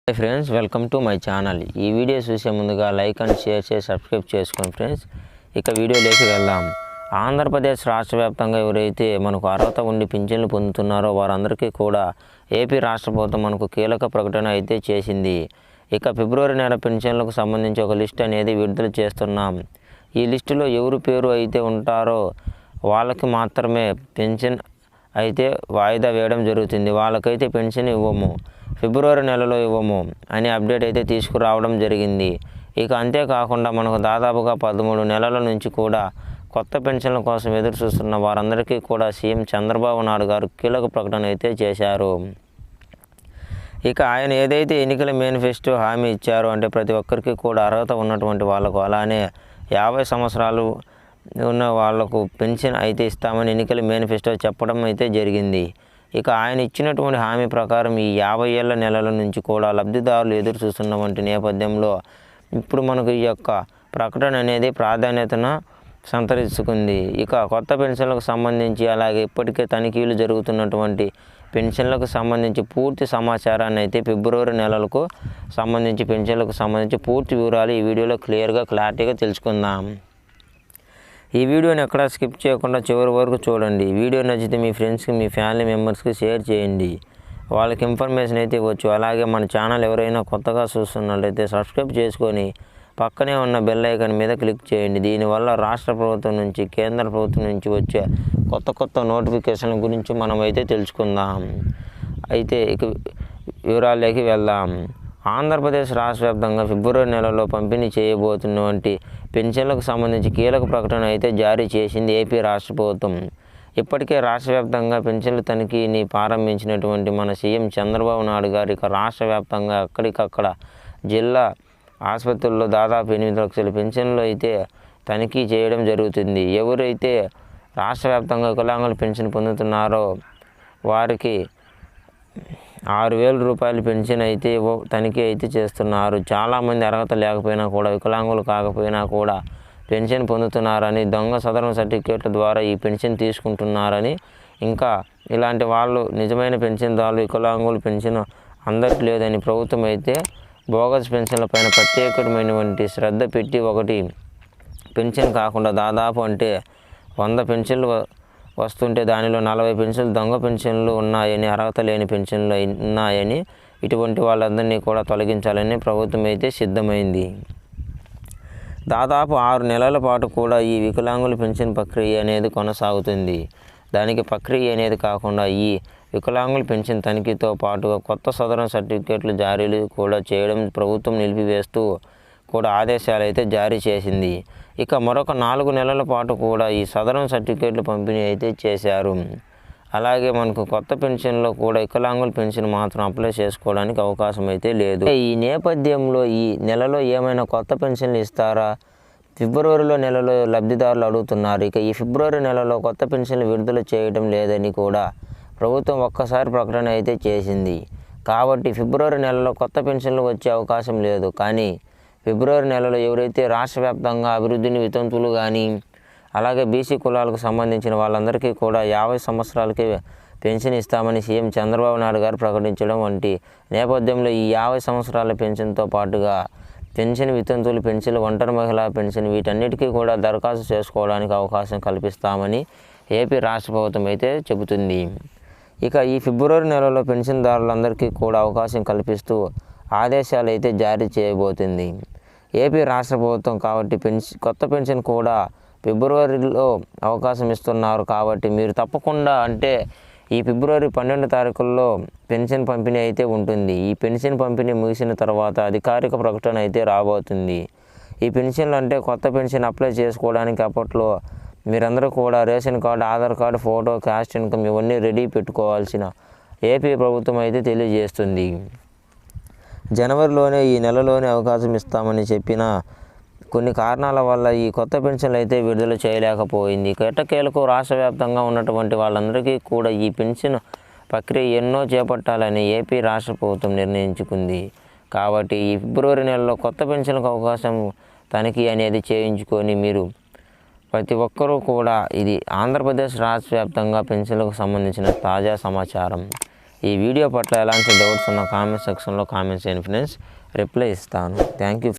Hi friends, welcome to my channel. ఈ video చూసే ముందుగా లైక్ అండ్ షేర్ చేసి సబ్స్క్రైబ్ చేసుకోండి ఫ్రెండ్స్. ఇక వీడియోలోకి వెళ్దాం. ఆంధ్రప్రదేశ్ రాష్ట్ర వ్యాప్తంగా ఎవరైతే మనకు అర్హత ఉండి పింఛన్లు పొందుతున్నారో వారందరికీ కూడా ఏపీ రాష్ట్ర ప్రభుత్వం మనకు కీలక ప్రకటన అయితే చేసింది. ఇక ఫిబ్రవరి నెల పింఛన్లకు సంబంధించి ఒక లిస్ట్ అనేది విడుదల చేస్తున్నాం. ఈ లిస్టులో ఎవరి పేరు అయితే ఉంటారో వాళ్ళకి మాత్రమే పెన్షన్ అయితే వాయిదా వేయడం జరుగుతుంది. వాళ్ళకైతే పెన్షన్ ఇవ్వము, ఫిబ్రవరి నెలలో ఇవ్వము అని అప్డేట్ అయితే తీసుకురావడం జరిగింది. ఇక అంతేకాకుండా మనకు దాదాపుగా 13 నెలల నుంచి కూడా కొత్త పెన్షన్ల కోసం ఎదురు చూస్తున్న వారందరికీ కూడా సీఎం చంద్రబాబు నాయుడు గారు కీలక ప్రకటన అయితే చేశారు. ఇక ఆయన ఏదైతే ఎన్నికల మేనిఫెస్టో హామీ ఇచ్చారో అంటే ప్రతి ఒక్కరికి కూడా అర్హత ఉన్నటువంటి వాళ్ళకు, అలానే 50 సంవత్సరాలు ఉన్న వాళ్లకు పెన్షన్ అయితే ఇస్తామని ఎన్నికల మేనిఫెస్టో చెప్పడం అయితే జరిగింది. ఇక ఆయన ఇచ్చినటువంటి హామీ ప్రకారం ఈ 50 ఏళ్ల నెలల నుంచి కూడా లబ్ధిదారులు ఎదురు చూస్తున్నటువంటి నేపథ్యంలో ఇప్పుడు మనకు ఈ యొక్క ప్రకటన అనేది ప్రాధాన్యతను సంతరించుకుంది. ఇక కొత్త పెన్షన్లకు సంబంధించి, అలాగే ఇప్పటికే తనిఖీలు జరుగుతున్నటువంటి పెన్షన్లకు సంబంధించి పూర్తి సమాచారాన్ని అయితే ఫిబ్రవరి నెలలకు సంబంధించి పెన్షన్లకు సంబంధించి పూర్తి వివరాలు ఈ వీడియోలో క్లారిటీగా తెలుసుకుందాం. ఈ వీడియోని ఎక్కడా స్కిప్ చేయకుండా చివరి వరకు చూడండి. వీడియో నచ్చితే మీ ఫ్రెండ్స్కి, మీ ఫ్యామిలీ మెంబర్స్కి షేర్ చేయండి. వాళ్ళకి ఇన్ఫర్మేషన్ అయితే ఇవ్వచ్చు. అలాగే మన ఛానల్ ఎవరైనా కొత్తగా చూస్తున్నట్లయితే సబ్స్క్రైబ్ చేసుకొని పక్కనే ఉన్న బెల్ ఐకాన్ మీద క్లిక్ చేయండి. దీనివల్ల రాష్ట్ర ప్రభుత్వం నుంచి, కేంద్ర ప్రభుత్వం నుంచి వచ్చే కొత్త నోటిఫికేషన్ల గురించి మనం అయితే తెలుసుకుందాం. అయితే ఇక వివరాల్లోకి వెళ్దాం. ఆంధ్రప్రదేశ్ రాష్ట్ర వ్యాప్తంగా ఫిబ్రవరి నెలలో పంపిణీ చేయబోతున్నటువంటి పెన్షన్లకు సంబంధించి కీలక ప్రకటన అయితే జారీ చేసింది ఏపీ రాష్ట్ర ప్రభుత్వం. ఇప్పటికే రాష్ట్ర వ్యాప్తంగా పెన్షన్ల తనిఖీని ప్రారంభించినటువంటి మన సీఎం చంద్రబాబు నాయుడు గారు ఇక రాష్ట్ర వ్యాప్తంగా అక్కడికక్కడ జిల్లా ఆసుపత్రుల్లో దాదాపు 8 లక్షల పెన్షన్లు అయితే తనిఖీ చేయడం జరుగుతుంది. ఎవరైతే రాష్ట్ర వ్యాప్తంగా వికలాంగుల పెన్షన్ పొందుతున్నారో వారికి 6,000 రూపాయల పెన్షన్ అయితే తనిఖీ అయితే చేస్తున్నారు. చాలామంది అర్హత లేకపోయినా కూడా, వికలాంగులు కాకపోయినా కూడా పెన్షన్ పొందుతున్నారని, దొంగ సదరణ సర్టిఫికేట్ల ద్వారా ఈ పెన్షన్ తీసుకుంటున్నారని, ఇంకా ఇలాంటి వాళ్ళు నిజమైన పెన్షన్దారులు వికలాంగుల పెన్షన్ అందరికీ లేదని ప్రభుత్వం అయితే బోగస్ పెన్షన్ల పైన ప్రత్యేకమైనటువంటి శ్రద్ధ పెట్టి ఒకటి పెన్షన్ కాకుండా దాదాపు అంటే 100 పెన్షన్లు వస్తుంటే దానిలో 40 పెన్షన్లు దొంగ పెన్షన్లు ఉన్నాయని, అర్హత లేని పెన్షన్లు ఉన్నాయని, ఇటువంటి వాళ్ళందరినీ కూడా తొలగించాలని ప్రభుత్వం అయితే సిద్ధమైంది. దాదాపు 6 నెలల పాటు కూడా ఈ వికలాంగుల పెన్షన్ ప్రక్రియ అనేది కొనసాగుతుంది. దానికి ప్రక్రియ అనేది కాకుండా ఈ వికలాంగుల పెన్షన్ తనిఖీతో పాటుగా కొత్త సదరణ సర్టిఫికేట్లు జారీలు కూడా చేయడం ప్రభుత్వం నిలిపివేస్తూ కూడా ఆదేశాలు అయితే జారీ చేసింది. ఇక మరొక 4 నెలల పాటు కూడా ఈ సదరణ సర్టిఫికేట్లు పంపిణీ అయితే చేశారు. అలాగే మనకు కొత్త పెన్షన్లో కూడా వికలాంగుల పెన్షన్ మాత్రం అప్లై చేసుకోవడానికి అవకాశం అయితే లేదు. ఈ నేపథ్యంలో ఈ నెలలో ఏమైనా కొత్త పెన్షన్లు ఇస్తారా? ఫిబ్రవరిలో నెలలో లబ్ధిదారులు అడుగుతున్నారు. ఇక ఈ ఫిబ్రవరి నెలలో కొత్త పెన్షన్లు విడుదల చేయడం లేదని కూడా ప్రభుత్వం ఒక్కసారి ప్రకటన అయితే చేసింది. కాబట్టి ఫిబ్రవరి నెలలో కొత్త పెన్షన్లు వచ్చే అవకాశం లేదు. కానీ ఫిబ్రవరి నెలలో ఎవరైతే రాష్ట్ర వ్యాప్తంగా అభివృద్ధిని వితంతువులు కానీ, అలాగే బీసీ కులాలకు సంబంధించిన వాళ్ళందరికీ కూడా 50 సంవత్సరాలకి పెన్షన్ ఇస్తామని సీఎం చంద్రబాబు నాయుడు గారు ప్రకటించడం వంటి నేపథ్యంలో ఈ 50 సంవత్సరాల పెన్షన్తో పాటుగా పెన్షన్ వితంతువులు పెన్షన్, ఒంటరి మహిళా పెన్షన్ వీటన్నిటికీ కూడా దరఖాస్తు చేసుకోవడానికి అవకాశం కల్పిస్తామని ఏపీ రాష్ట్ర ప్రభుత్వం అయితే చెబుతుంది. ఇక ఈ ఫిబ్రవరి నెలలో పెన్షన్దారులందరికీ కూడా అవకాశం కల్పిస్తూ ఆదేశాలు అయితే జారీ చేయబోతుంది ఏపీ రాష్ట్ర ప్రభుత్వం. కాబట్టి కొత్త పెన్షన్ కూడా ఫిబ్రవరిలో అవకాశం ఇస్తున్నారు. కాబట్టి మీరు తప్పకుండా అంటే ఈ ఫిబ్రవరి 12 తారీఖుల్లో పెన్షన్ పంపిణీ అయితే ఉంటుంది. ఈ పెన్షన్ పంపిణీ ముగిసిన తర్వాత అధికారిక ప్రకటన అయితే రాబోతుంది. ఈ పెన్షన్లు అంటే కొత్త పెన్షన్ అప్లై చేసుకోవడానికి అప్పట్లో మీరందరూ కూడా ration card, Aadhaar card, photo, caste income ఇవన్నీ రెడీ పెట్టుకోవాల్సిన ఏపీ ప్రభుత్వం అయితే తెలియజేస్తుంది. జనవరిలోనే ఈ నెలలోనే అవకాశం ఇస్తామని చెప్పిన కొన్ని కారణాల వల్ల ఈ కొత్త పెన్షన్లు అయితే విడుదల చేయలేకపోయింది. ఎట్టకేలకు రాష్ట్ర వ్యాప్తంగా ఉన్నటువంటి వాళ్ళందరికీ కూడా ఈ పెన్షన్ ప్రక్రియ ఎన్నో చేపట్టాలని ఏపీ రాష్ట్ర ప్రభుత్వం నిర్ణయించుకుంది. కాబట్టి ఈ ఫిబ్రవరి నెలలో కొత్త పెన్షన్లకు అవకాశం తనిఖీ అనేది చేయించుకొని మీరు ప్రతి ఒక్కరూ కూడా ఇది ఆంధ్రప్రదేశ్ రాష్ట్ర వ్యాప్తంగా పెన్షన్లకు సంబంధించిన తాజా సమాచారం. ఈ వీడియో పట్ల ఎలాంటి డౌట్స్ ఉన్న కామెంట్ సెక్షన్లో కామెంట్స్ చేయండి ఫ్రెండ్స్, రిప్లై ఇస్తాను. Thank you.